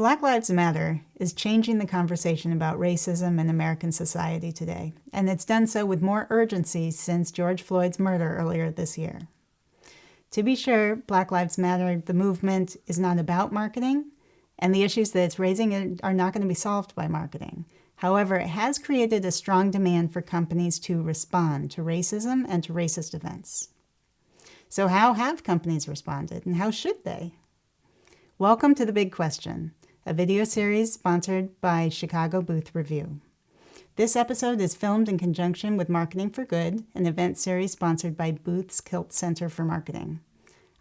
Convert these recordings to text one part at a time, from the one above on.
Black Lives Matter is changing the conversation about racism in American society today, and it's done so with more urgency since George Floyd's murder earlier this year. To be sure, Black Lives Matter, the movement, is not about marketing, and the issues that it's raising are not going to be solved by marketing. However, it has created a strong demand for companies to respond to racism and to racist events. So how have companies responded, and how should they? Welcome to The Big Question, a video series sponsored by Chicago Booth Review. This episode is filmed in conjunction with Marketing for Good, an event series sponsored by Booth's Kilt Center for Marketing.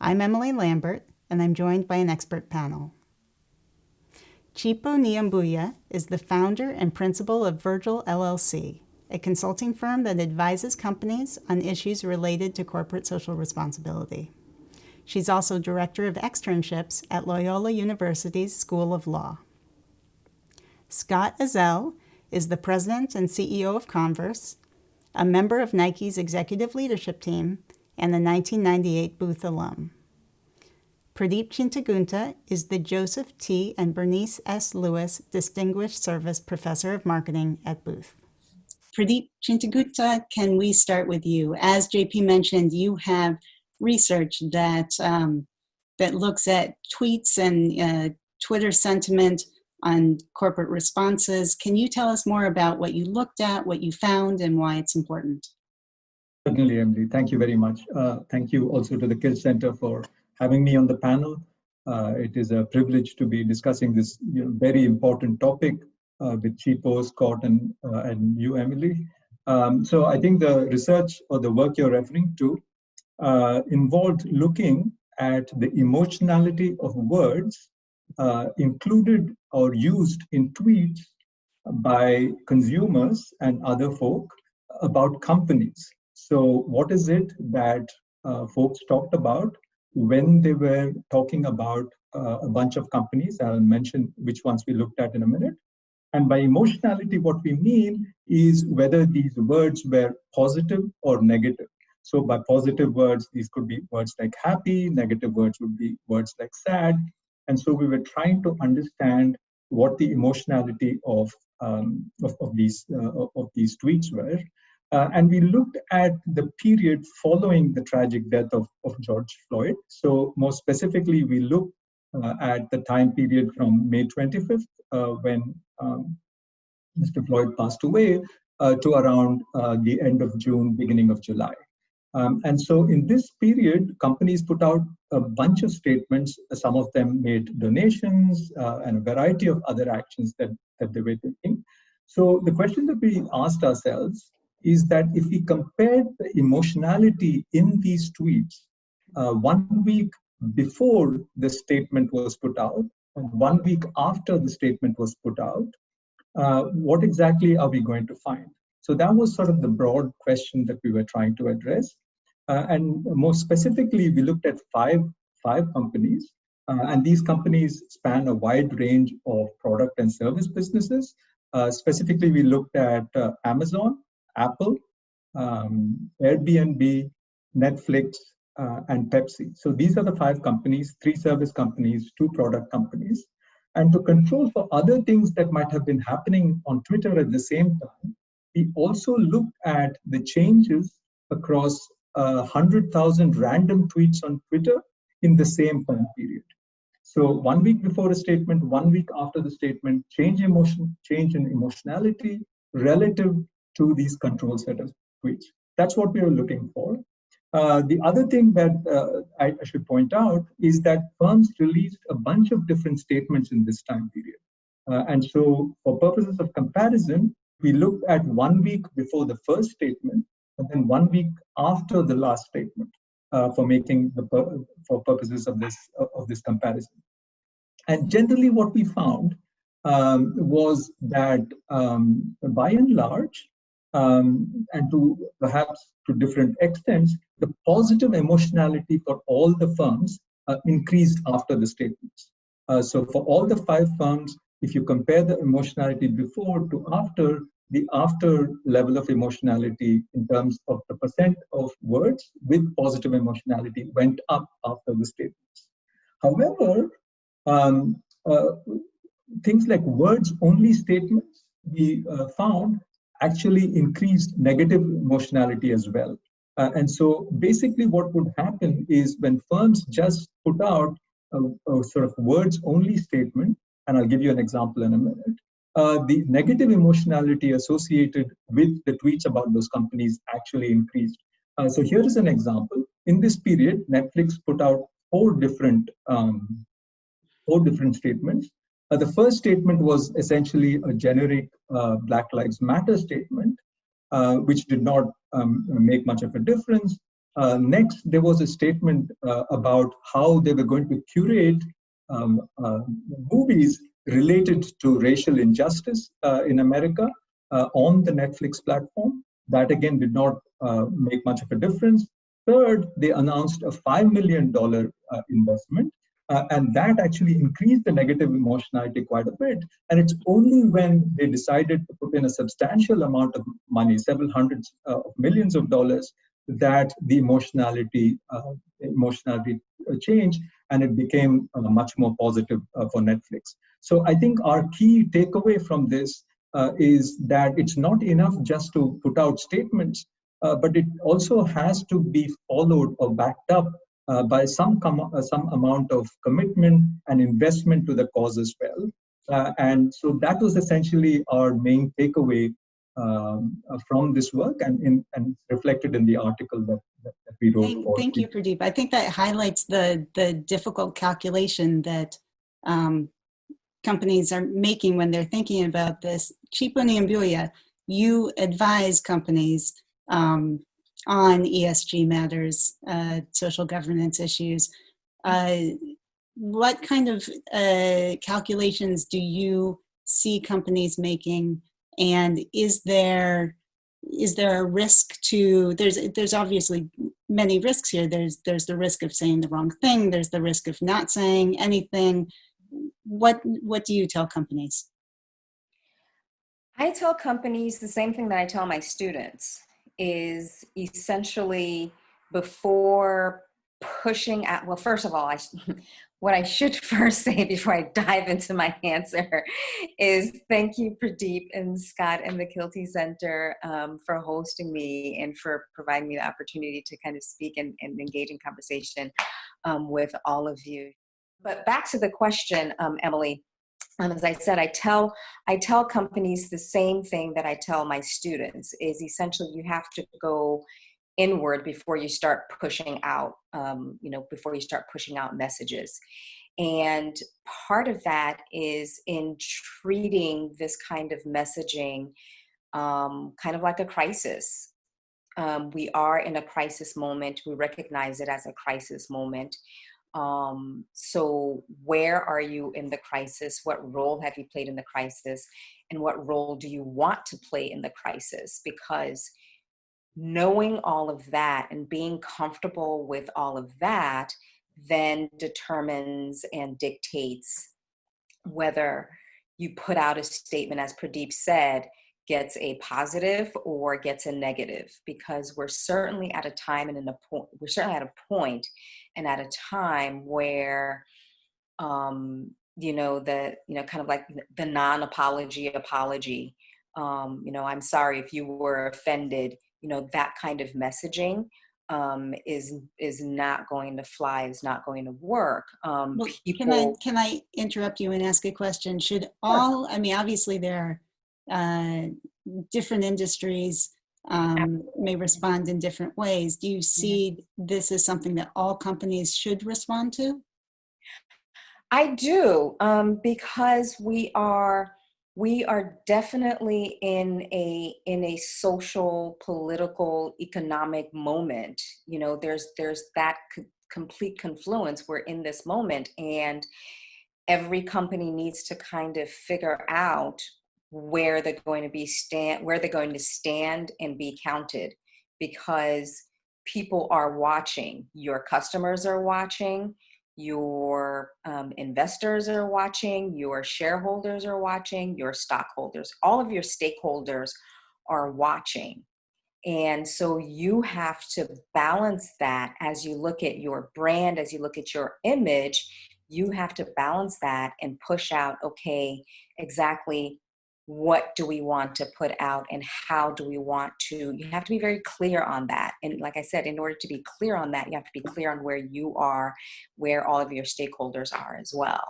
I'm Emily Lambert, and I'm joined by an expert panel. Chipo Nyambuya is the founder and principal of Virgil LLC, a consulting firm that advises companies on issues related to corporate social responsibility. She's also director of externships at Loyola University's School of Law. Scott Uzzell is the president and CEO of Converse, a member of Nike's executive leadership team, and a 1998 Booth alum. Pradeep Chintagunta is the Joseph T. and Bernice S. Lewis Distinguished Service Professor of Marketing at Booth. Pradeep Chintagunta, can we start with you? As JP mentioned, you have research that looks at tweets and Twitter sentiment on corporate responses. Can you tell us more about what you looked at, what you found, and why it's important? Certainly, Emily. Thank you very much. Thank you also to the Kilt Center for having me on the panel. It is a privilege to be discussing this very important topic with Chipo, Scott, and you, Emily. So I think the research or the work you're referring to involved looking at the emotionality of words included or used in tweets by consumers and other folk about companies. So what is it that folks talked about when they were talking about a bunch of companies? I'll mention which ones we looked at in a minute. And by emotionality, what we mean is whether these words were positive or negative. So by positive words, these could be words like happy, negative words would be words like sad. And so we were trying to understand what the emotionality of these tweets were. And we looked at the period following the tragic death of George Floyd. So more specifically, we looked at the time period from May 25th, when Mr. Floyd passed away, to around the end of June, beginning of July. And so in this period, companies put out a bunch of statements. Some of them made donations and a variety of other actions that they were taking. So the question that we asked ourselves is that if we compared the emotionality in these tweets 1 week before the statement was put out and 1 week after the statement was put out, what exactly are we going to find? So that was sort of the broad question that we were trying to address. And more specifically, we looked at five companies, and these companies span a wide range of product and service businesses. Specifically, we looked at Amazon, Apple, Airbnb, Netflix, and Pepsi. So these are the 5 companies, 3 service companies, 2 product companies. And to control for other things that might have been happening on Twitter at the same time, we also looked at the changes across 100,000 random tweets on Twitter in the same time period. So 1 week before a statement, 1 week after the statement, change in emotionality relative to these control set of tweets. That's what we were looking for. The other thing that I should point out is that firms released a bunch of different statements in this time period. And so for purposes of comparison, we looked at 1 week before the first statement and then 1 week after the last statement for purposes of this comparison. And generally what we found was that by and large, and perhaps to different extents, the positive emotionality for all the firms increased after the statements. So for all the 5 firms, if you compare the emotionality before to after, the after level of emotionality in terms of the percent of words with positive emotionality went up after the statements. However, things like words-only statements, we found actually increased negative emotionality as well. And so basically what would happen is when firms just put out a sort of words-only statement, and I'll give you an example in a minute, the negative emotionality associated with the tweets about those companies actually increased. So here is an example. In this period, Netflix put out four different statements. The first statement was essentially a generic Black Lives Matter statement, which did not make much of a difference. Next, there was a statement about how they were going to curate movies related to racial injustice in America on the Netflix platform. That again did not make much of a difference. Third, they announced a $5 million investment. And that actually increased the negative emotionality quite a bit. And it's only when they decided to put in a substantial amount of money, several hundreds of millions of dollars, that the emotionality changed, and it became much more positive for Netflix. So I think our key takeaway from this is that it's not enough just to put out statements, but it also has to be followed or backed up by some amount of commitment and investment to the cause as well. And so that was essentially our main takeaway from this work, and reflected in the article that we wrote. Thank you, Pradeep. I think that highlights the difficult calculation that companies are making when they're thinking about this. Chipo Nyambuya, you advise companies on ESG matters, social governance issues. What kind of calculations do you see companies making, and is there a risk to, there's obviously many risks here. There's the risk of saying the wrong thing. There's the risk of not saying anything. What do you tell companies? I tell companies the same thing that I tell my students, is essentially before pushing out, well, first of all, what I should first say before I dive into my answer is thank you, Pradeep and Scott and the Kilty Center for hosting me and for providing me the opportunity to kind of speak and engage in conversation with all of you. But back to the question, Emily. As I said, I tell companies the same thing that I tell my students, is essentially you have to go inward before you start pushing out, before you start pushing out messages. And part of that is in treating this kind of messaging kind of like a crisis. We are in a crisis moment. We recognize it as a crisis moment. So where are you in the crisis? What role have you played in the crisis? And what role do you want to play in the crisis? Because knowing all of that and being comfortable with all of that then determines and dictates whether you put out a statement, as Pradeep said, gets a positive or gets a negative, because we're certainly at a time and we're certainly at a point and at a time where kind of like the non-apology apology, I'm sorry if you were offended, that kind of messaging is not going to fly, is not going to work. Can I interrupt you and ask a question? Should all, I mean, obviously there are different industries may respond in different ways. Do you see this as something that all companies should respond to? I do, because we are definitely in a social, political, economic moment. There's that complete confluence. We're in this moment, and every company needs to kind of figure out where they're going to stand and be counted, because people are watching. Your customers are watching. Your investors are watching, your shareholders are watching, your stockholders, all of your stakeholders are watching. And so you have to balance that as you look at your brand, as you look at your image. you have to balance that and push out, okay, exactly what do we want to put out and how do we want to, you have to be very clear on that. And like I said, in order to be clear on that, you have to be clear on where you are, where all of your stakeholders are as well.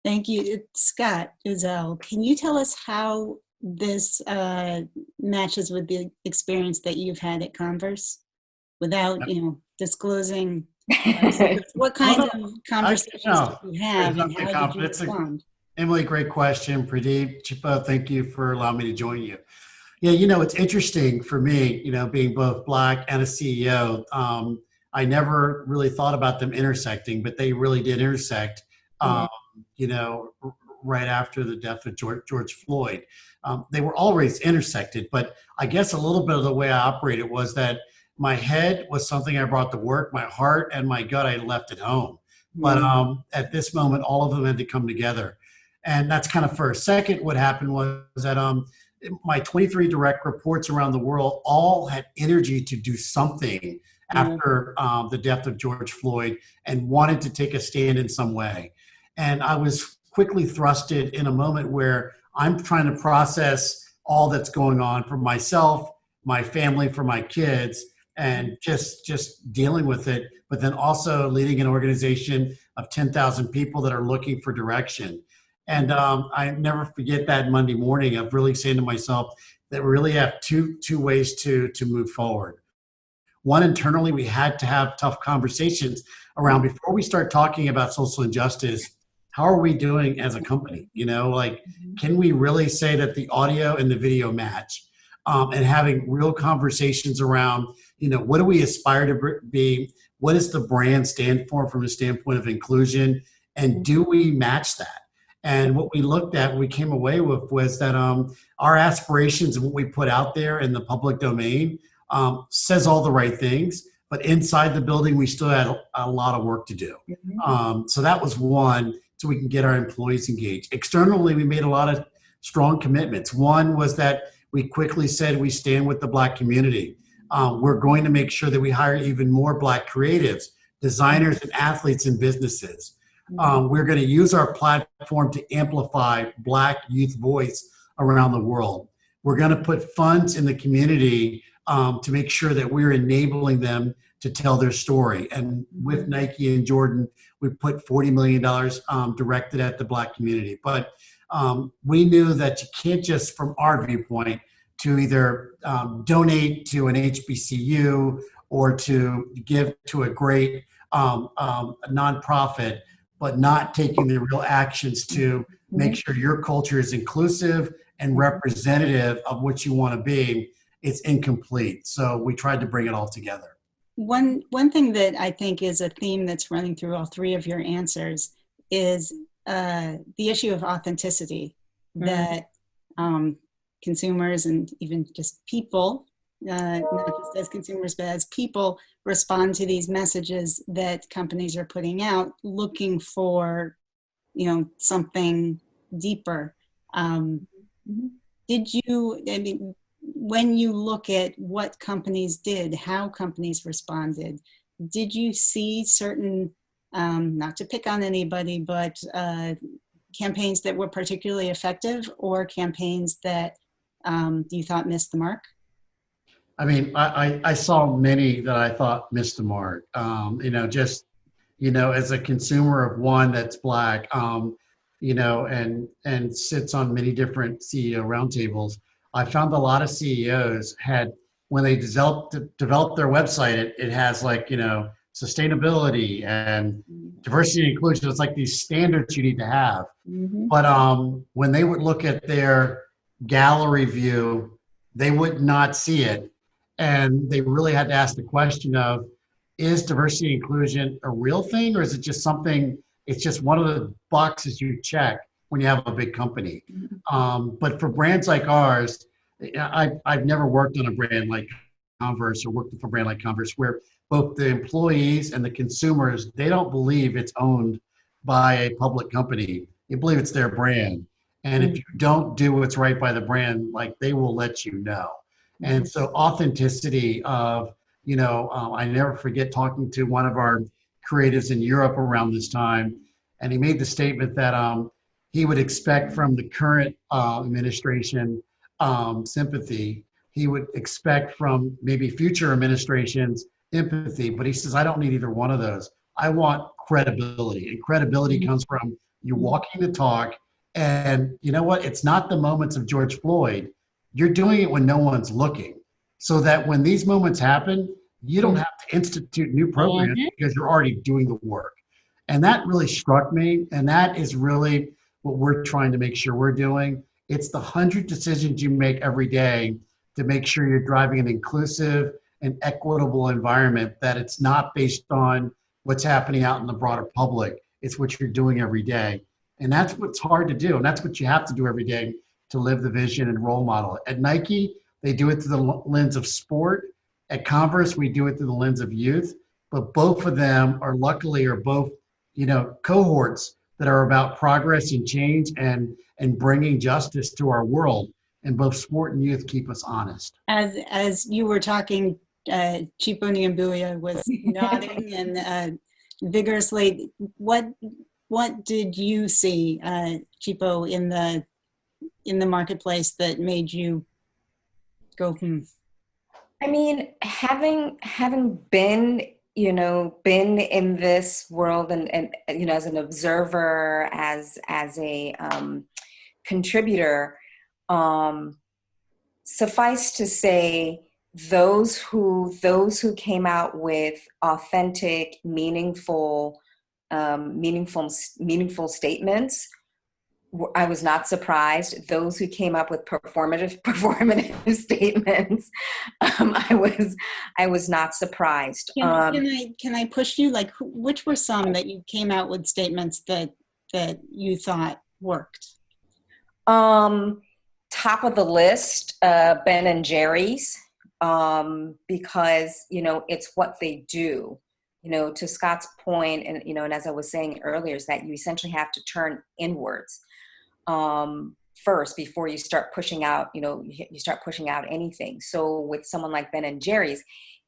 Thank you. Scott Uzzell, can you tell us how this matches with the experience that you've had at Converse without, disclosing what kind of conversations did you have and how did you respond? Emily, great question. Pradeep, Chipo, thank you for allowing me to join you. Yeah, it's interesting for me, being both Black and a CEO. I never really thought about them intersecting, but they really did intersect, right after the death of George Floyd. They were always intersected, but I guess a little bit of the way I operated was that my head was something I brought to work, my heart and my gut I left at home. But at this moment, all of them had to come together. And that's kind of first. Second, what happened was that my 23 direct reports around the world all had energy to do something after the death of George Floyd and wanted to take a stand in some way. And I was quickly thrusted in a moment where I'm trying to process all that's going on for myself, my family, for my kids, and just dealing with it, but then also leading an organization of 10,000 people that are looking for direction. And I never forget that Monday morning of really saying to myself that we really have two ways to move forward. One, internally, we had to have tough conversations around before we start talking about social injustice. How are we doing as a company? Can we really say that the audio and the video match? And having real conversations around, what do we aspire to be? What does the brand stand for from a standpoint of inclusion? And do we match that? And what we looked at, what we came away with was that our aspirations and what we put out there in the public domain says all the right things, but inside the building, we still had a lot of work to do. So that was one, so we can get our employees engaged. Externally, we made a lot of strong commitments. One was that we quickly said we stand with the Black community. We're going to make sure that we hire even more Black creatives, designers, and athletes in businesses. We're going to use our platform to amplify Black youth voice around the world. We're going to put funds in the community to make sure that we're enabling them to tell their story. And with Nike and Jordan, we put $40 million directed at the Black community. But we knew that you can't just, from our viewpoint, to either donate to an HBCU or to give to a great nonprofit, but not taking the real actions to make sure your culture is inclusive and representative of what you want to be, it's incomplete. So we tried to bring it all together. One thing that I think is a theme that's running through all three of your answers is the issue of authenticity, that consumers and even just people, not just as consumers, but as people, respond to these messages that companies are putting out, looking for, something deeper. When you look at what companies did, how companies responded, did you see certain, not to pick on anybody, but campaigns that were particularly effective or campaigns that you thought missed the mark? I mean, I saw many that I thought missed the mark. As a consumer of one that's Black, and sits on many different CEO roundtables, I found a lot of CEOs had, when they developed their website, it has sustainability and diversity and inclusion. It's like these standards you need to have. But when they would look at their gallery view, they would not see it. And they really had to ask the question of, is diversity and inclusion a real thing, or is it just something, it's just one of the boxes you check when you have a big company? But for brands like ours, I've never worked on a brand like Converse or worked with a brand like Converse where both the employees and the consumers, they don't believe it's owned by a public company. They believe it's their brand. And if you don't do what's right by the brand, they will let you know. And so authenticity of, I never forget talking to one of our creatives in Europe around this time, and he made the statement that he would expect from the current administration sympathy. He would expect from maybe future administrations empathy, but he says, I don't need either one of those. I want credibility, and credibility comes from you walking the talk. And you know what? It's not the moments of George Floyd. You're doing it when no one's looking, so that when these moments happen, you don't have to institute new programs because you're already doing the work. And that really struck me. And that is really what we're trying to make sure we're doing. It's the 100 decisions you make every day to make sure you're driving an inclusive and equitable environment, that it's not based on what's happening out in the broader public. It's what you're doing every day. And that's what's hard to do. And that's what you have to do every day to live the vision and role model. At Nike, they do it through the lens of sport. At Converse, we do it through the lens of youth. But both of them are both, cohorts that are about progress and change and bringing justice to our world. And both sport and youth keep us honest. As you were talking, Chipo Nyambuya was nodding and vigorously. What did you see, Chipo, in the marketplace that made you go, I mean, having been in this world and as an observer, as a contributor, suffice to say, those who came out with authentic, meaningful statements, I was not surprised. Those who came up with performative statements, I was not surprised. Can I push you? Like, which were some that you came out with statements that you thought worked? Top of the list, Ben and Jerry's, because it's what they do. To Scott's point, and as I was saying earlier, is that you essentially have to turn inwards first before you start pushing out, you start pushing out anything. So with someone like Ben and Jerry's,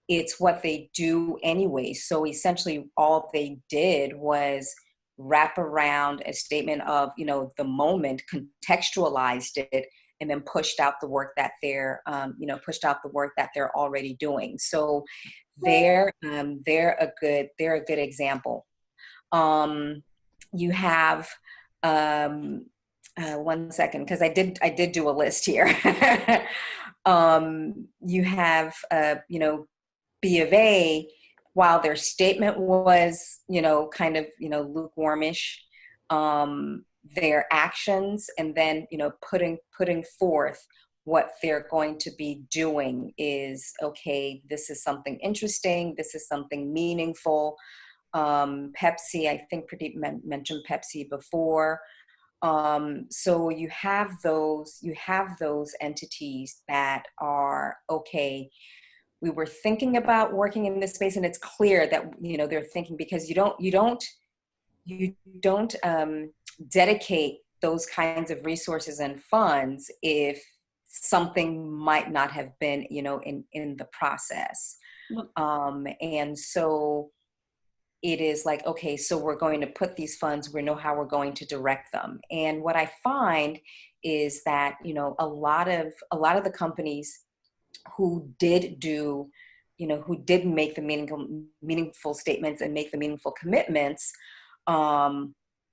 it's what they do anyway. So essentially all they did was wrap around a statement of, the moment, contextualized it, and then pushed out the work that they're already doing. So they're a good example. You have, one second, because I did do a list here. You have, B of A, while their statement was, kind of, lukewarmish, their actions and then, putting forth what they're going to be doing is, okay, this is something interesting. This is something meaningful. Pepsi, I think Pradeep mentioned Pepsi before. So you have those entities that are, okay, we were thinking about working in this space, and it's clear that, they're thinking, because you don't dedicate those kinds of resources and funds if something might not have been, in the process. And so it is like, okay, so we're going to put these funds, we know how we're going to direct them. And what I find is that, a lot of the companies who did make the meaningful statements and make the meaningful commitments,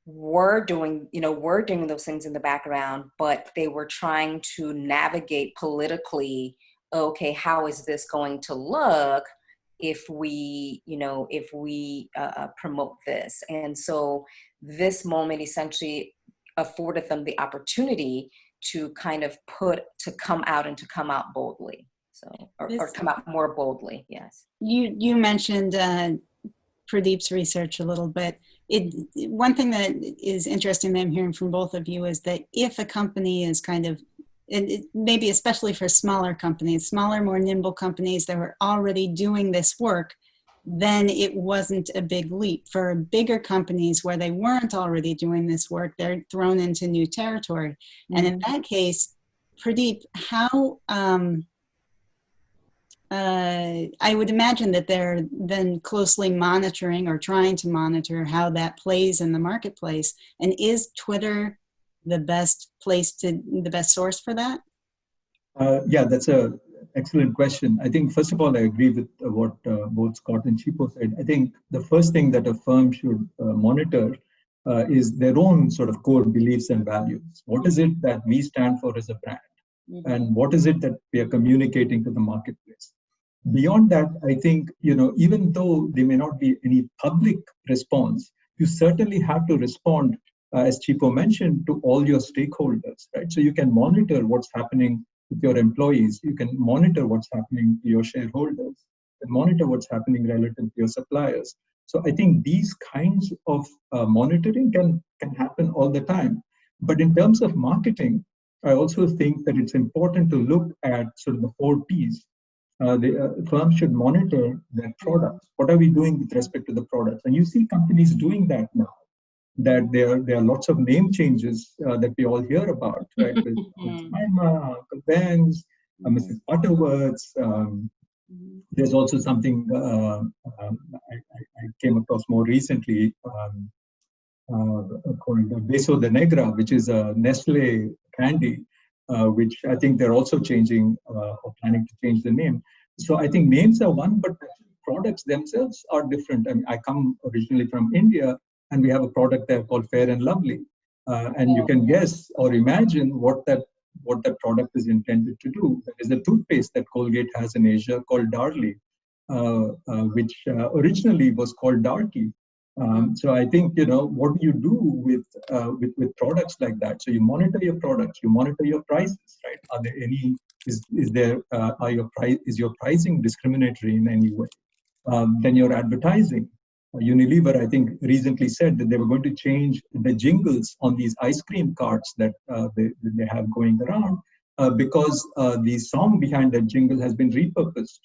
were doing those things in the background, but they were trying to navigate politically, okay, how is this going to look if we promote this? And so this moment essentially afforded them the opportunity to kind of come out boldly. So, or come out more boldly. Yes. You mentioned Pradeep's research a little bit. One thing that is interesting that I'm hearing from both of you is that if a company is kind of, and maybe especially for smaller companies, more nimble companies that were already doing this work, then it wasn't a big leap. For bigger companies where they weren't already doing this work, they're thrown into new territory. Mm-hmm. And in that case, Pradeep, I would imagine that they're then closely monitoring or trying to monitor how that plays in the marketplace. And is Twitter the best the best source for that? Yeah, that's a excellent question. I think, first of all, I agree with what both Scott and Chipo said. I think the first thing that a firm should monitor is their own sort of core beliefs and values. What is it that we stand for as a brand? And what is it that we are communicating to the marketplace? Beyond that, I think, even though there may not be any public response, you certainly have to respond, as Chipo mentioned, to all your stakeholders, right? So you can monitor what's happening with your employees, you can monitor what's happening to your shareholders, and monitor what's happening relative to your suppliers. So I think these kinds of monitoring can happen all the time. But in terms of marketing, I also think that it's important to look at sort of the 4 Ps. The firm should monitor their products. What are we doing with respect to the products? And you see companies doing that now. That there are lots of name changes that we all hear about, right? With Jemima, Uncle Ben's, Mrs. Butterworth's. There's also something I came across more recently called Beso de Negra, which is a Nestle candy, which I think they're also changing or planning to change the name. So I think names are one, but products themselves are different. I mean, I come originally from India, and we have a product there called Fair and Lovely, and you can guess or imagine what that product is intended to do. There is a toothpaste that Colgate has in Asia called Darlie, which originally was called Darky. So I think, what do you do with products like that? So you monitor your products, you monitor your prices, right? Are there any? Is your pricing discriminatory in any way? Then your advertising. Unilever, I think, recently said that they were going to change the jingles on these ice cream carts that they have going around because the song behind that jingle has been repurposed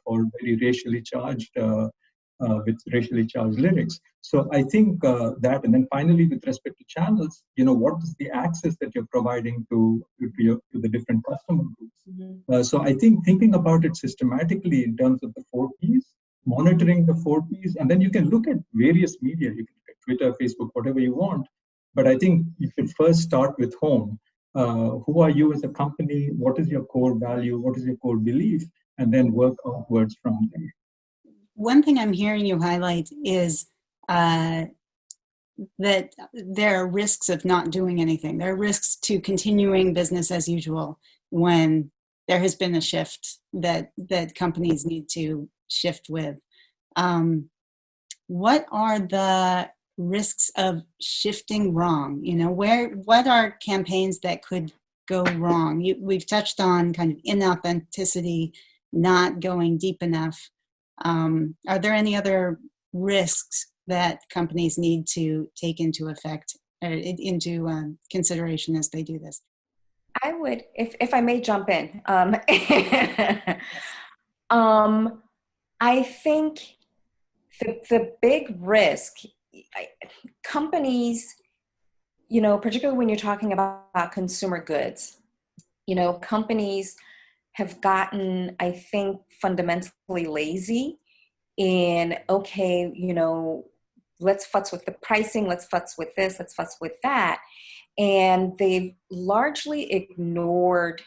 for very racially charged, with racially charged lyrics. So I think that, and then finally, with respect to channels, what is the access that you're providing to the different customer groups? So I think thinking about it systematically in terms of the 4 Ps, monitoring the 4 Ps, and then you can look at various media. You can look at Twitter, Facebook, whatever you want. But I think you should first start with home. Who are you as a company? What is your core value? What is your core belief? And then work outwards from there. One thing I'm hearing you highlight is that there are risks of not doing anything. There are risks to continuing business as usual when there has been a shift that companies need to shift with. What are the risks of shifting wrong? What are campaigns that could go wrong? We've touched on kind of inauthenticity, not going deep enough. Are there any other risks that companies need to take into consideration as they do this? I would, if I may jump in, I think the big risk, companies, particularly when you're talking about consumer goods, companies have gotten, I think, fundamentally lazy in, okay, let's futz with the pricing, let's futz with this, let's futz with that. And they've largely ignored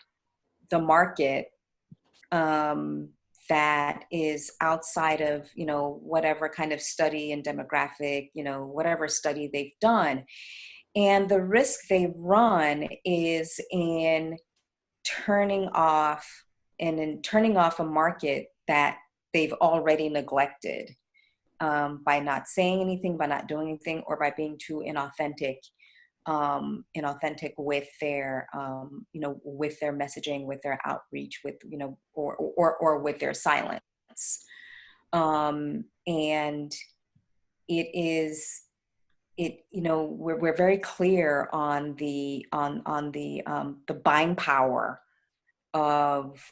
the market that is outside of, whatever kind of study and demographic, whatever study they've done. And the risk they run is in turning off a market that they've already neglected by not saying anything, by not doing anything, or by being too inauthentic with their with their messaging, with their outreach, with or with their silence. And we're very clear on the buying power of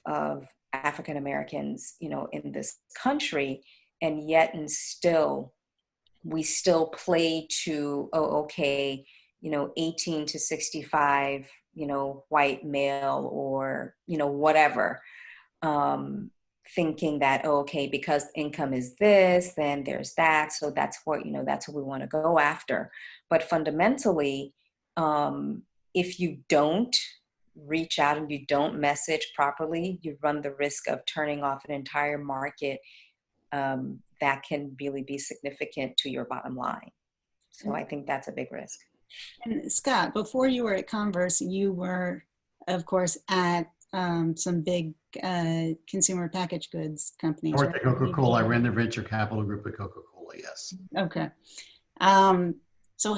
African Americans, in this country, and yet we still play to, 18 to 65, white male, or, whatever. thinking that, oh, okay, because income is this, then there's that. So that's what, that's what we want to go after. But fundamentally, if you don't reach out and you don't message properly, you run the risk of turning off an entire market that can really be significant to your bottom line. So I think that's a big risk. And Scott, before you were at Converse, you were, of course, at some big consumer packaged goods companies. I worked right? at Coca-Cola. I ran their venture capital group at Coca-Cola, yes. Okay. So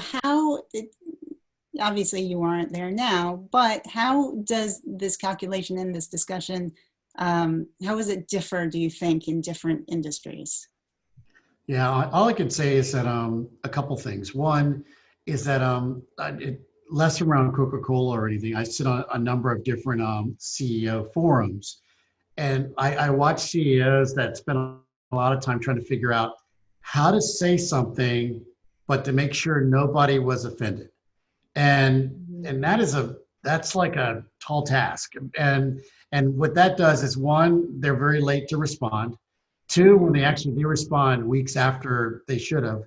obviously you aren't there now, but how does this calculation and this discussion, how does it differ, do you think, in different industries? Yeah, all I can say is that a couple things. One is that less around Coca-Cola or anything. I sit on a number of different CEO forums, and I watch CEOs that spend a lot of time trying to figure out how to say something, but to make sure nobody was offended. And that's like a tall task. And what that does is, one, they're very late to respond. Two, when they actually do respond weeks after they should have,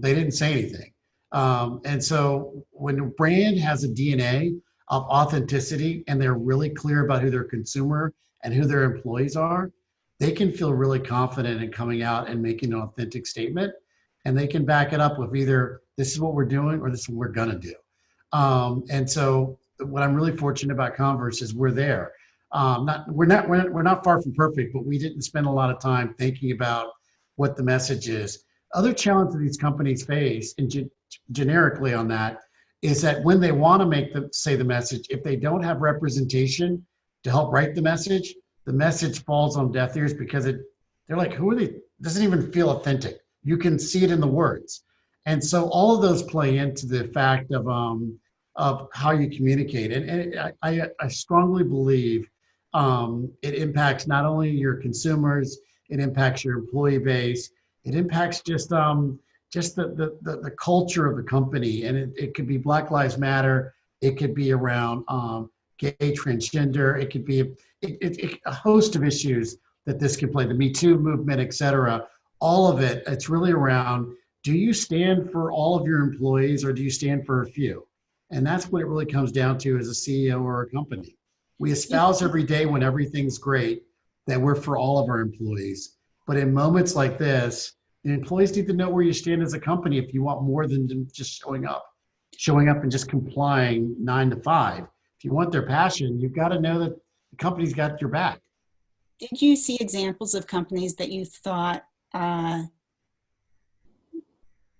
they didn't say anything. And so when a brand has a DNA of authenticity and they're really clear about who their consumer and who their employees are, they can feel really confident in coming out and making an authentic statement. And they can back it up with either this is what we're doing or this is what we're gonna do. And so what I'm really fortunate about Converse is we're there. We're not far from perfect, but we didn't spend a lot of time thinking about what the message is. Other challenge that these companies face, and generically on that, is that when they want to say the message, if they don't have representation to help write the message falls on deaf ears because they're like, who are they? It doesn't even feel authentic. You can see it in the words. And so all of those play into the fact of how you communicate. And I strongly believe it impacts not only your consumers, it impacts your employee base, it impacts just the culture of the company. And it could be Black Lives Matter, it could be around gay, transgender, it could be a host of issues that this can play, the Me Too movement, et cetera. All of it, it's really around, do you stand for all of your employees or do you stand for a few? And that's what it really comes down to as a CEO or a company. We espouse every day when everything's great that we're for all of our employees. But in moments like this, the employees need to know where you stand as a company if you want more than just showing up and just complying 9 to 5. If you want their passion, you've got to know that the company's got your back. Did you see examples of companies that you thought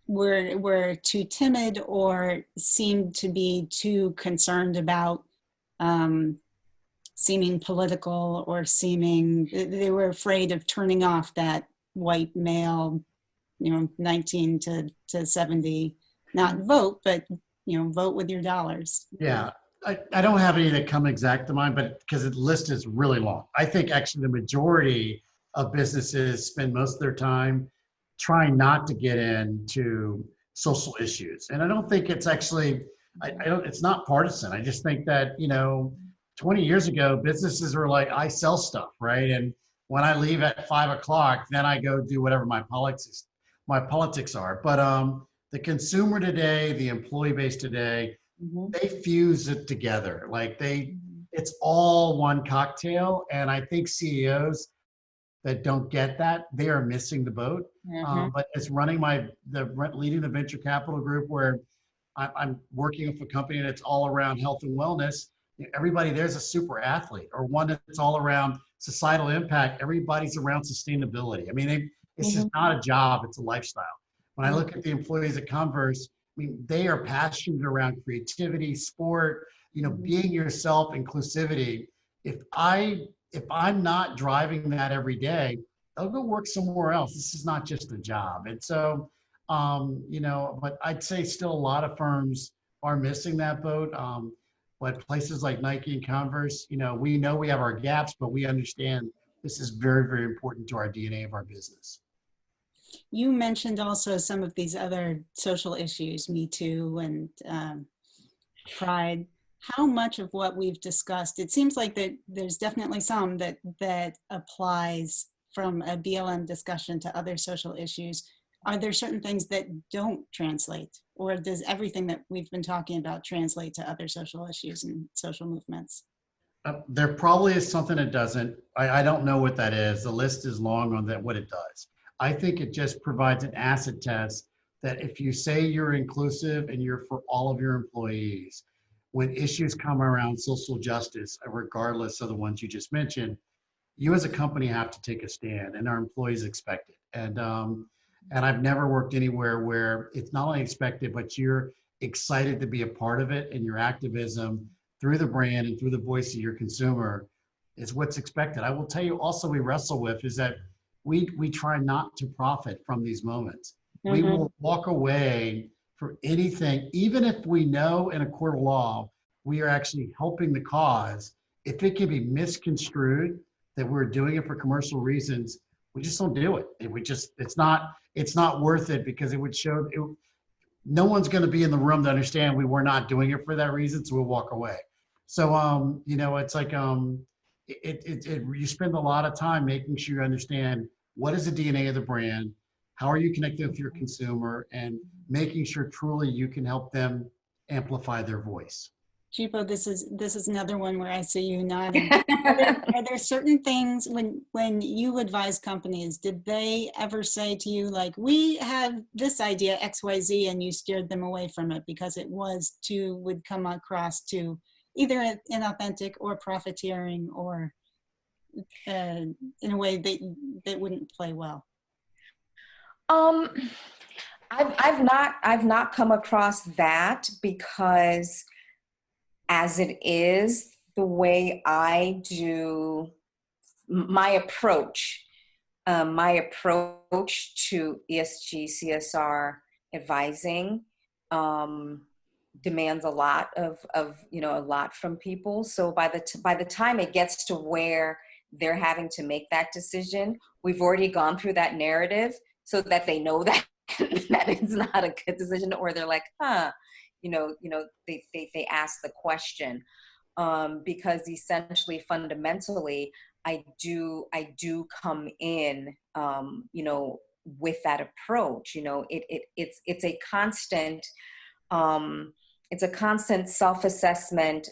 were too timid or seemed to be too concerned about seeming political or they were afraid of turning off that white male, 19 to 70, not vote, but, vote with your dollars? Yeah, I don't have any that come exact to mind, but because the list is really long. I think actually the majority of businesses spend most of their time trying not to get into social issues. And I don't think it's actually, it's not partisan. I just think that, 20 years ago, businesses were like, I sell stuff, right? And when I leave at 5 o'clock, then I go do whatever my politics are. But the consumer today, the employee base today, they fuse it together. Like it's all one cocktail. And I think CEOs that don't get that, they are missing the boat. But it's leading the venture capital group where I'm working with a company that's all around health and wellness. Everybody there's a super athlete, or one that's all around societal impact. Everybody's around sustainability. I mean, it's just not a job, it's a lifestyle. When I look at the employees at Converse, they are passionate around creativity, sport, being yourself, inclusivity. If I'm not driving that every day, I'll go work somewhere else. This is not just a job. And so, but I'd say still a lot of firms are missing that boat. But places like Nike and Converse, we know we have our gaps, but we understand this is very, very important to our DNA of our business. You mentioned also some of these other social issues, Me Too and Pride. how much of what we've discussed, it seems like that there's definitely some that applies from a BLM discussion to other social issues. Are there certain things that don't translate, or does everything that we've been talking about translate to other social issues and social movements? There probably is something that doesn't. I don't know what that is. The list is long on that, what it does. I think it just provides an acid test that if you say you're inclusive and you're for all of your employees, when issues come around social justice, regardless of the ones you just mentioned, you as a company have to take a stand, and our employees expect it. And I've never worked anywhere where it's not only expected, but you're excited to be a part of it, and your activism through the brand and through the voice of your consumer is what's expected. I will tell you also we wrestle with is that we try not to profit from these moments. We will walk away for anything, even if we know in a court of law, we are actually helping the cause. If it can be misconstrued that we're doing it for commercial reasons, we just don't do it. And it's not worth it, because it would show, no one's going to be in the room to understand we were not doing it for that reason, so we'll walk away. So, it's like, you spend a lot of time making sure you understand what is the DNA of the brand, how are you connected with your consumer, and making sure truly you can help them amplify their voice. Chipo, this is another one where I see you nodding. Are there certain things when you advise companies, did they ever say to you, like, we have this idea XYZ, and you steered them away from it because it would come across to either inauthentic or profiteering, or in a way that wouldn't play well? I've not come across that, because as it is, the way I do my approach to ESG CSR advising demands a lot of a lot from people. So by the time it gets to where they're having to make that decision, we've already gone through that narrative, so that they know that that it's not a good decision, or they're like, they ask the question, because essentially, fundamentally, I do come in, with that approach. It's a constant, self-assessment,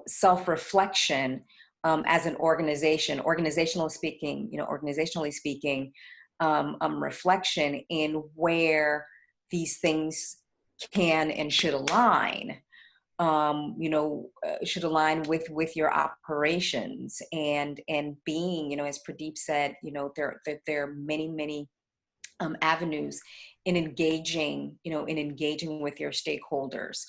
self-reflection, as an organization, organizationally speaking, reflection in where these things can and should align, should align with your operations, and being, as Pradeep said, there are many avenues in engaging with your stakeholders.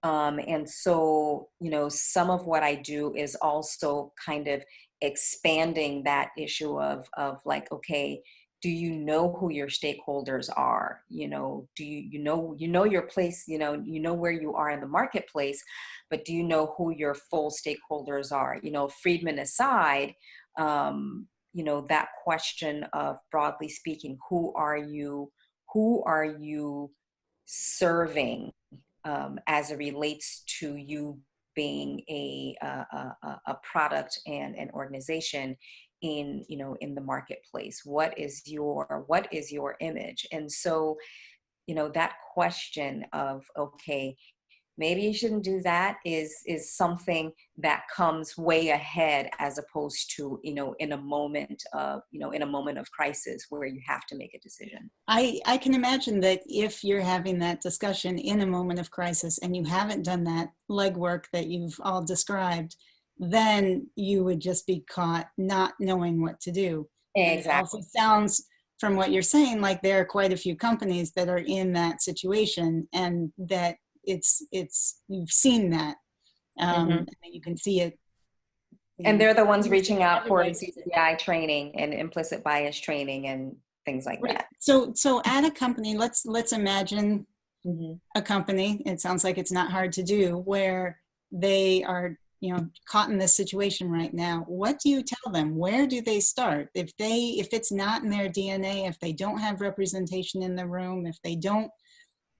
And so, some of what I do is also kind of expanding that issue of like, okay, do you know who your stakeholders are? Do you know your place, where you are in the marketplace, but do you know who your full stakeholders are? Friedman aside, that question of, broadly speaking, who are you serving, as it relates to you being a product and an organization in the marketplace? What is your image? And so, that question of, okay, maybe you shouldn't do that, is something that comes way ahead, as opposed to, in a moment of crisis where you have to make a decision. I can imagine that if you're having that discussion in a moment of crisis and you haven't done that legwork that you've all described, then you would just be caught not knowing what to do. Exactly. It also sounds, from what you're saying, like there are quite a few companies that are in that situation, and that you've seen that, and you can see it. And they're the ones reaching out for CCI training and implicit bias training and things like that. So at a company, let's imagine a company, it sounds like it's not hard to do, where they are caught in this situation right now. What do you tell them? Where do they start? If it's not in their DNA, if they don't have representation in the room, if they don't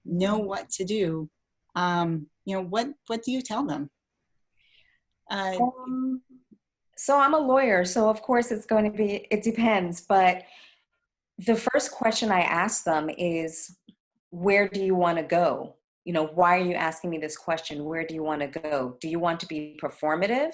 know what to do, what do you tell them? So I'm a lawyer, so of course it's going to be, it depends, but the first question I ask them is, where do you want to go? You know, why are you asking me this question? Where do you want to go? Do you want to be performative,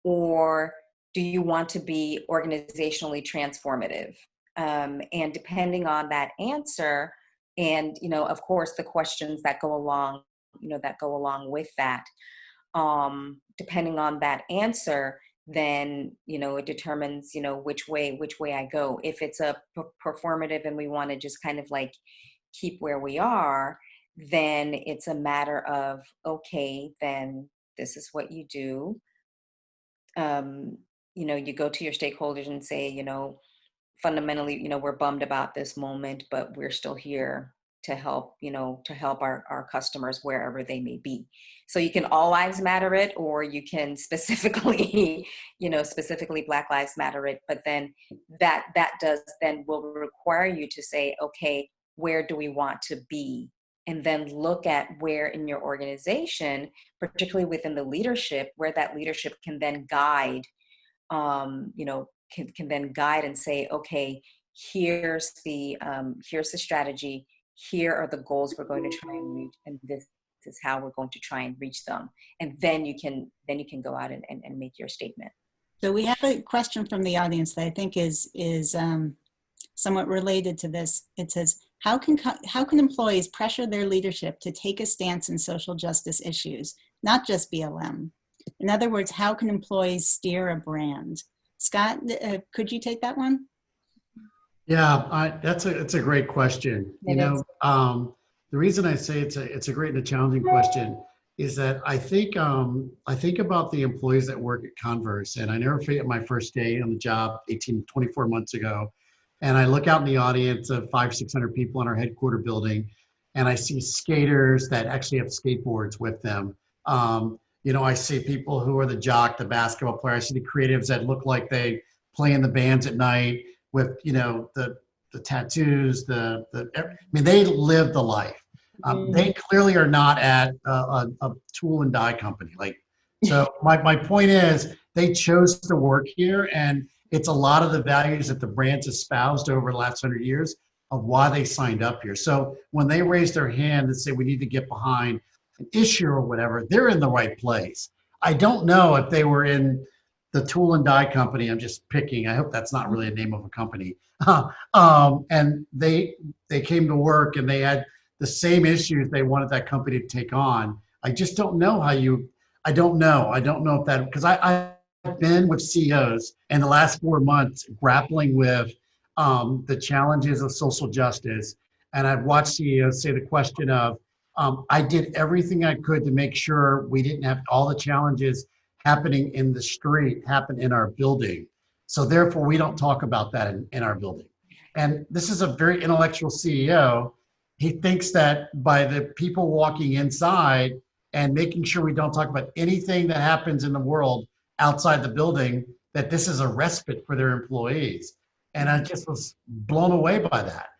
or do you want to be organizationally transformative? And depending on that answer, and, you know, of course, the questions that go along, you know, that go along with that, depending on that answer, then, you know, it determines, you know, which way I go. If it's a performative and we want to just kind of like keep where we are, then it's a matter of, okay, then this is what you do. You know, you go to your stakeholders and say, you know, fundamentally, you know, we're bummed about this moment, but we're still here to help, you know, to help our customers wherever they may be. So you can all lives matter it, or you can specifically, you know, specifically Black Lives Matter it. But then that will require you to say, okay, where do we want to be? And then look at where in your organization, particularly within the leadership, where that leadership can then guide, you know, can then guide and say, okay, here's the strategy, here are the goals we're going to try and reach, and this is how we're going to try and reach them. And then you can go out and make your statement. So we have a question from the audience that I think is somewhat related to this. It says, how can employees pressure their leadership to take a stance in social justice issues, not just BLM? In other words, how can employees steer a brand? Scott, could you take that one? Yeah, it's a great question. You know, the reason I say it's a great and a challenging question is that I think about the employees that work at Converse, and I never forget my first day on the job 24 months ago, and I look out in the audience of 500-600 people in our headquarter building, and I see skaters that actually have skateboards with them. You know, I see people who are the jock, the basketball player. I see the creatives that look like they play in the bands at night with, you know, the tattoos, I mean, they live the life. They clearly are not at a tool and die company. Like, so my point is, they chose to work here, and it's a lot of the values that the brands espoused over the last 100 years of why they signed up here. So when they raise their hand and say, we need to get behind an issue or whatever, they're in the right place. I don't know if they were in the tool and die company. I'm just picking. I hope that's not really a name of a company. And they came to work and they had the same issues they wanted that company to take on. I just don't know how you. I don't know if that, because I've been with CEOs in the last 4 months grappling with the challenges of social justice, and I've watched CEOs say the question of, I did everything I could to make sure we didn't have all the challenges happening in the street happen in our building. So therefore, we don't talk about that in our building. And this is a very intellectual CEO. He thinks that by the people walking inside and making sure we don't talk about anything that happens in the world outside the building, that this is a respite for their employees. And I just was blown away by that.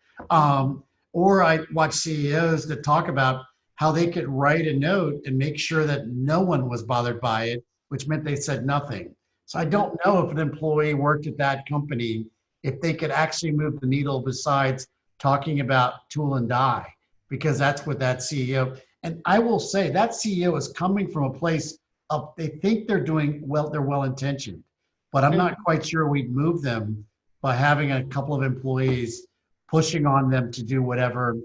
Or I watch CEOs that talk about how they could write a note and make sure that no one was bothered by it, which meant they said nothing. So I don't know if an employee worked at that company, if they could actually move the needle besides talking about tool and die, because that's what that CEO, and I will say that CEO is coming from a place of, they think they're doing well, they're well-intentioned, but I'm not quite sure we'd move them by having a couple of employees pushing on them to do whatever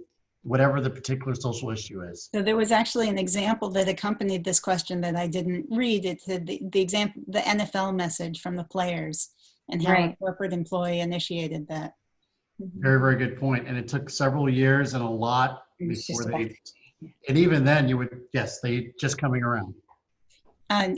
the particular social issue is. So there was actually an example that accompanied this question that I didn't read. It said the example, the NFL message from the players, and how a corporate employee initiated that. Very, very good point. And it took several years and a lot before they, and even then you would, yes, they just coming around.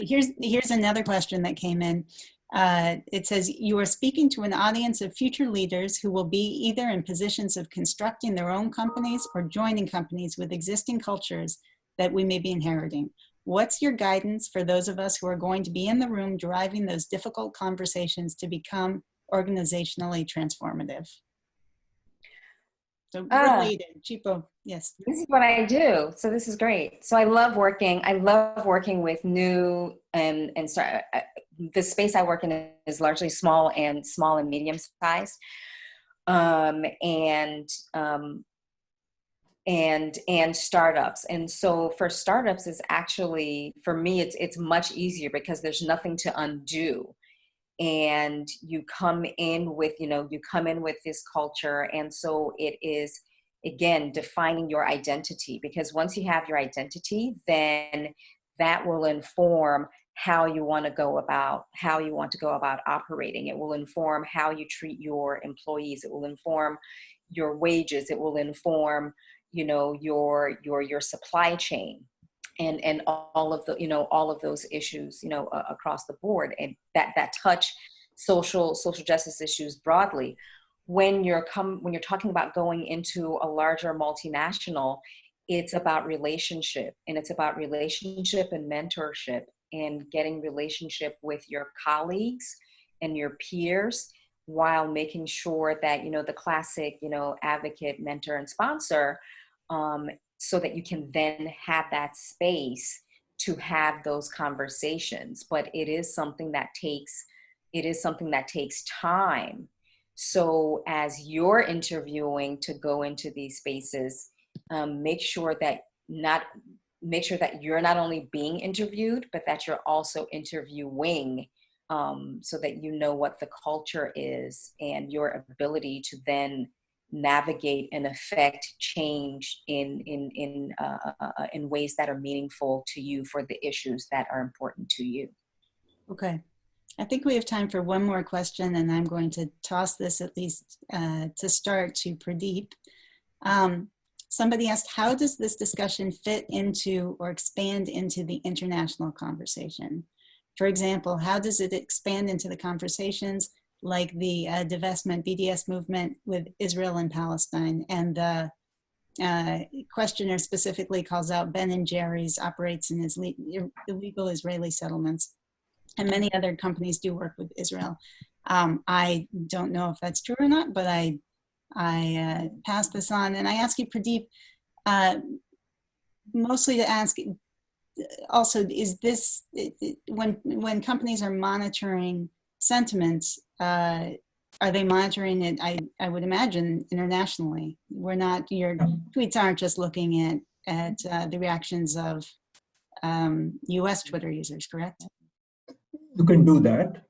Here's another question that came in. It says, you are speaking to an audience of future leaders who will be either in positions of constructing their own companies or joining companies with existing cultures that we may be inheriting. What's your guidance for those of us who are going to be in the room driving those difficult conversations to become organizationally transformative? So Ah. related, Chipo, yes. This is what I do. So this is great. So I love working with new and start. The space I work in is largely small and medium sized, and startups. And so for startups is actually, for me, it's much easier because there's nothing to undo. And you come in with this culture. And so it is, again, defining your identity, because once you have your identity, then that will inform how you want to go about operating. It will inform how you treat your employees. It will inform your wages. It will inform, your supply chain, and all of those issues, across the board, and that touch social justice issues broadly. When you're talking about going into a larger multinational, it's about relationship, and mentorship, and getting relationship with your colleagues and your peers, while making sure that, the classic, advocate, mentor, and sponsor, so that you can then have that space to have those conversations. But it is something that takes time. So as you're interviewing to go into these spaces, make sure that you're not only being interviewed, but that you're also interviewing, so that you know what the culture is, and your ability to then navigate and affect change in ways that are meaningful to you for the issues that are important to you. Okay. I think we have time for one more question, and I'm going to toss this, at least to start, to Pradeep. Somebody asked, how does this discussion fit into or expand into the international conversation? For example, how does it expand into the conversations like the divestment BDS movement with Israel and Palestine? And the questioner specifically calls out Ben & Jerry's operates in illegal Israeli settlements, and many other companies do work with Israel. I don't know if that's true or not, but I pass this on. And I ask you, Pradeep, mostly to ask also, is this, when companies are monitoring sentiments, are they monitoring it, I would imagine, internationally? Your tweets aren't just looking at the reactions of US Twitter users, correct? You can do that.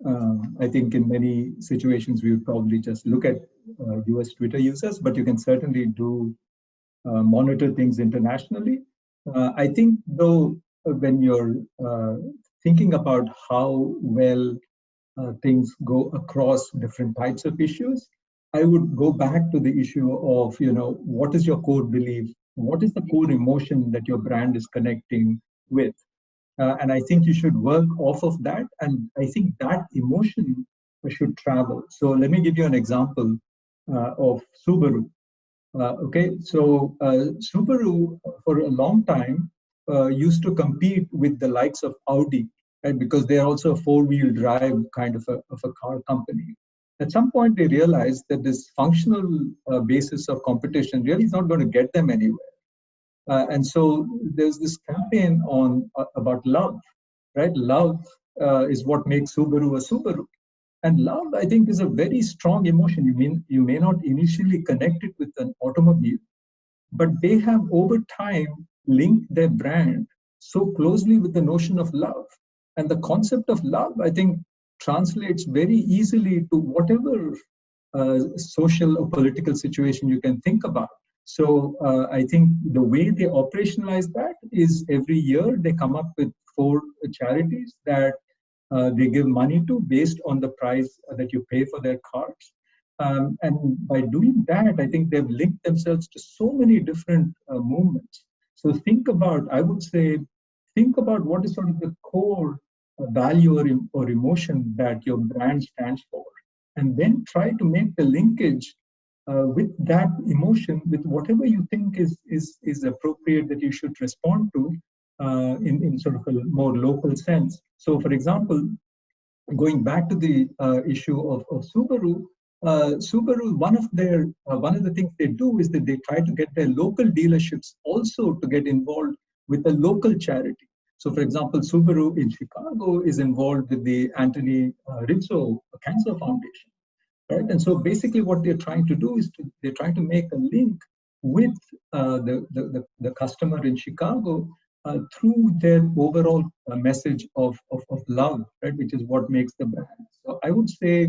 I think in many situations we would probably just look at US Twitter users, but you can certainly monitor things internationally. I think, though, when you're thinking about how well things go across different types of issues, I would go back to the issue of, what is your core belief? What is the core emotion that your brand is connecting with? And I think you should work off of that. And I think that emotion should travel. So let me give you an example of Subaru. Subaru for a long time used to compete with the likes of Audi, right? Because they're also a four-wheel drive kind of a car company. At some point, they realized that this functional basis of competition really is not going to get them anywhere. And so there's this campaign about love, right? Love is what makes Subaru a Subaru. And love, I think, is a very strong emotion. You may not initially connect it with an automobile, but they have over time linked their brand so closely with the notion of love. And the concept of love, I think, translates very easily to whatever social or political situation you can think about. So I think the way they operationalize that is every year they come up with 4 charities that they give money to based on the price that you pay for their cars. And by doing that, I think they've linked themselves to so many different movements. So think about what is sort of the core value or emotion that your brand stands for. And then try to make the linkage with that emotion, with whatever you think is appropriate that you should respond to in sort of a more local sense. So, for example, going back to the issue of Subaru, Subaru, one of the things they do is that they try to get their local dealerships also to get involved with a local charity. So, for example, Subaru in Chicago is involved with the Anthony Rizzo Cancer Foundation, right? And so, basically, what they're trying to do is they're trying to make a link with the customer in Chicago through their overall message of love, right? Which is what makes the brand. So, I would say,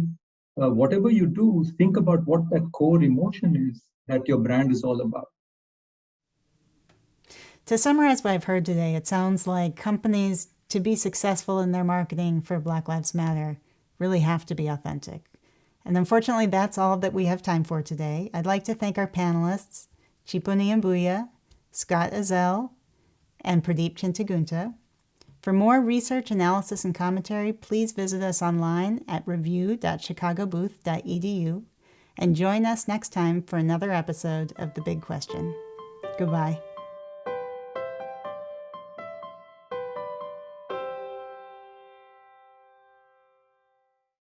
whatever you do, think about what that core emotion is that your brand is all about. To summarize what I've heard today, it sounds like companies, to be successful in their marketing for Black Lives Matter, really have to be authentic. And unfortunately, that's all that we have time for today. I'd like to thank our panelists, Chipo Nyambuya, Scott Uzzell, and Pradeep Chintagunta. For more research, analysis, and commentary, please visit us online at review.chicagobooth.edu and join us next time for another episode of The Big Question. Goodbye.